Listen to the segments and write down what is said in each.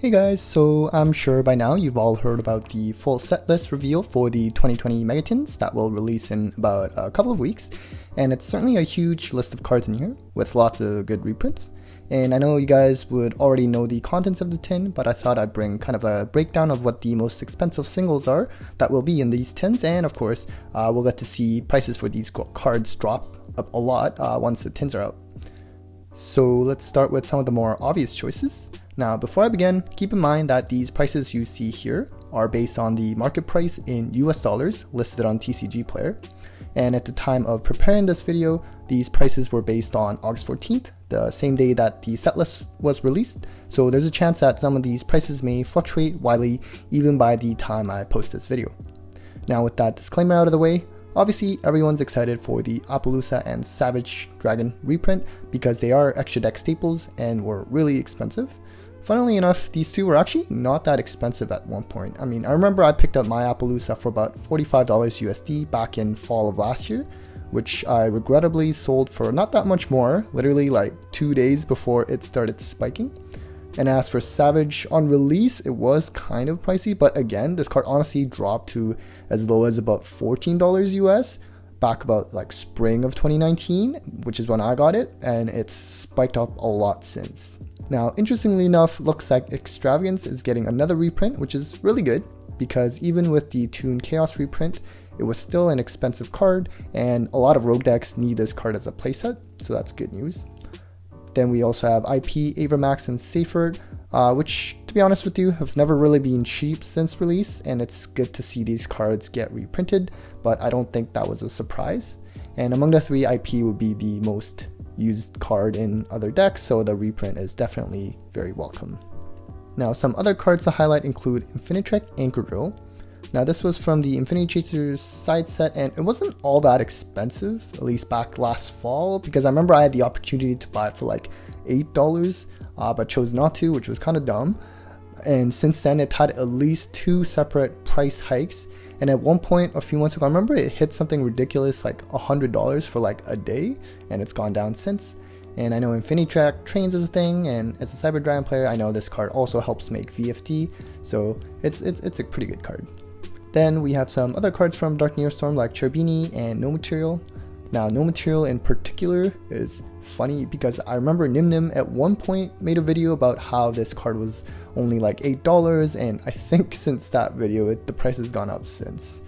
Hey guys, so I'm sure by now you've all heard about the full set list reveal for the 2020 Megatins that will release in about a couple of weeks, and it's certainly a huge list of cards in here with lots of good reprints. And I know you guys would already know the contents of the tin, but I thought I'd bring kind of a breakdown of what the most expensive singles are that will be in these tins, and of course we'll get to see prices for these cards drop up a lot once the tins are out. So let's start with some of the more obvious choices. Now, before I begin, keep in mind that these prices you see here are based on the market price in US dollars listed on TCG Player. And at the time of preparing this video, these prices were based on August 14th, the same day that the set list was released. So there's a chance that some of these prices may fluctuate widely even by the time I post this video. Now, with that disclaimer out of the way, obviously everyone's excited for the Appaloosa and Savage Dragon reprint because they are extra deck staples and were really expensive. Funnily enough, these two were actually not that expensive at one point. I mean, I remember I picked up my Appaloosa for about $45 USD back in fall of last year, which I regrettably sold for not that much more, literally like 2 days before it started spiking. And as for Savage, on release it was kind of pricey, but again, this card honestly dropped to as low as about $14 US back about like spring of 2019, which is when I got it, and it's spiked up a lot since. Now, interestingly enough, looks like Extravagance is getting another reprint, which is really good because even with the Toon Chaos reprint, it was still an expensive card, and a lot of rogue decks need this card as a playset, so that's good news. Then we also have IP, Avramax, and Seyfert, which, to be honest with you, have never really been cheap since release, and it's good to see these cards get reprinted, but I don't think that was a surprise. And among the three, IP would be the most used card in other decks, so the reprint is definitely very welcome. Now, some other cards to highlight include Infinitrek Anchor Drill. Now, this was from the Infinity Chasers side set, and it wasn't all that expensive, at least back last fall, because I remember I had the opportunity to buy it for like $8, but chose not to, which was kind of dumb. And since then, it had at least 2 separate price hikes, and at one point a few months ago, I remember it hit something ridiculous like $100 for like a day, and it's gone down since. And I know Infinitrack trains is a thing, and as a Cyber Dragon player, I know this card also helps make VFT, so it's a pretty good card. Then we have some other cards from Dark Neostorm like Cherbini and No Material. Now, No Material in particular is funny because I remember Nim Nim at one point made a video about how this card was only like $8, and I think since that video the price has gone up since.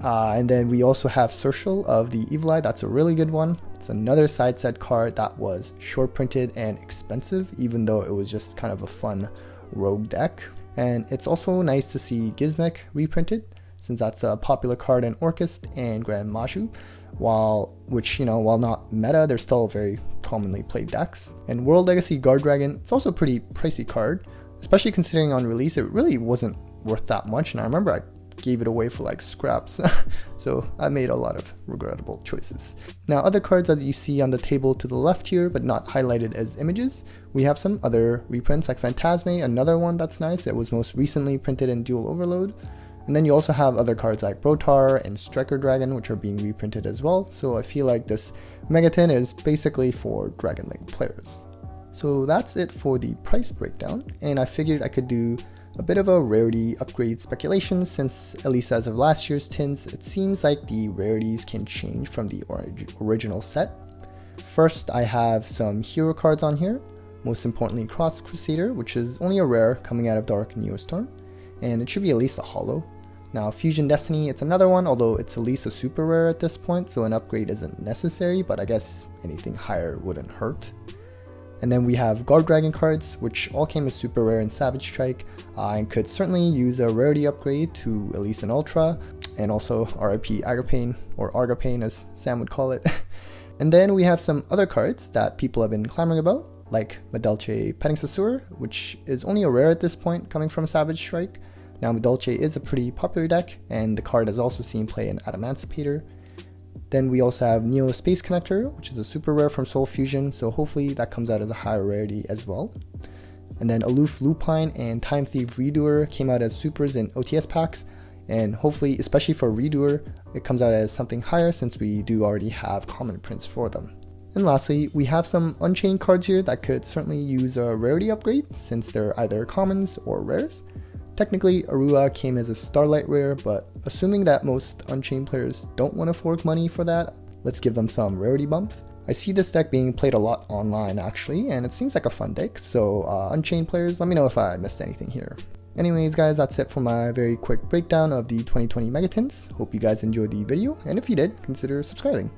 And then we also have Sertial of the Evil Eye. That's a really good one. It's another side set card that was short printed and expensive, even though it was just kind of a fun rogue deck. And it's also nice to see Gizmek reprinted, since that's a popular card in Orcust and Grand Maju, while not meta, they're still very commonly played decks. And World Legacy Guard Dragon, it's also a pretty pricey card, especially considering on release it really wasn't worth that much, and I remember I gave it away for like scraps, so I made a lot of regrettable choices. Now, other cards that you see on the table to the left here, but not highlighted as images, we have some other reprints like Phantasme, another one that's nice. It was most recently printed in Dual Overload. And then you also have other cards like Brotar and Striker Dragon, which are being reprinted as well. So I feel like this Megatin is basically for Dragon Link players. So that's it for the price breakdown, and I figured I could do a bit of a rarity upgrade speculation, since at least as of last year's tins, it seems like the rarities can change from the original set. First, I have some hero cards on here, most importantly Cross Crusader, which is only a rare coming out of Dark Neostorm, and it should be at least a holo. Now, Fusion Destiny, it's another one, although it's at least a super rare at this point, so an upgrade isn't necessary, but I guess anything higher wouldn't hurt. And then we have Guard Dragon cards, which all came as super rare in Savage Strike, and could certainly use a rarity upgrade to at least an Ultra, and also RIP Agapane, or Argapane as Sam would call it. And then we have some other cards that people have been clamoring about, like Medelche Petting Sasur, which is only a rare at this point coming from Savage Strike. Now, Medelche is a pretty popular deck, and the card has also seen play in Adamancipator. Then we also have Neo Space Connector, which is a super rare from Soul Fusion, so hopefully that comes out as a higher rarity as well. And then Aloof Lupine and Time Thief Redoer came out as supers in OTS packs, and hopefully, especially for Redoer, it comes out as something higher since we do already have common prints for them. And lastly, we have some Unchained cards here that could certainly use a rarity upgrade since they're either commons or rares. Technically, Arua came as a Starlight rare, but assuming that most Unchained players don't want to fork money for that, let's give them some rarity bumps. I see this deck being played a lot online actually, and it seems like a fun deck, so Unchained players, let me know if I missed anything here. Anyways guys, that's it for my very quick breakdown of the 2020 Megatins. Hope you guys enjoyed the video, and if you did, consider subscribing.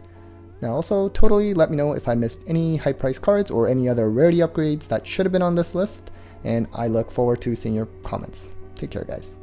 Now also, totally let me know if I missed any high price cards or any other rarity upgrades that should have been on this list, and I look forward to seeing your comments. Take care guys.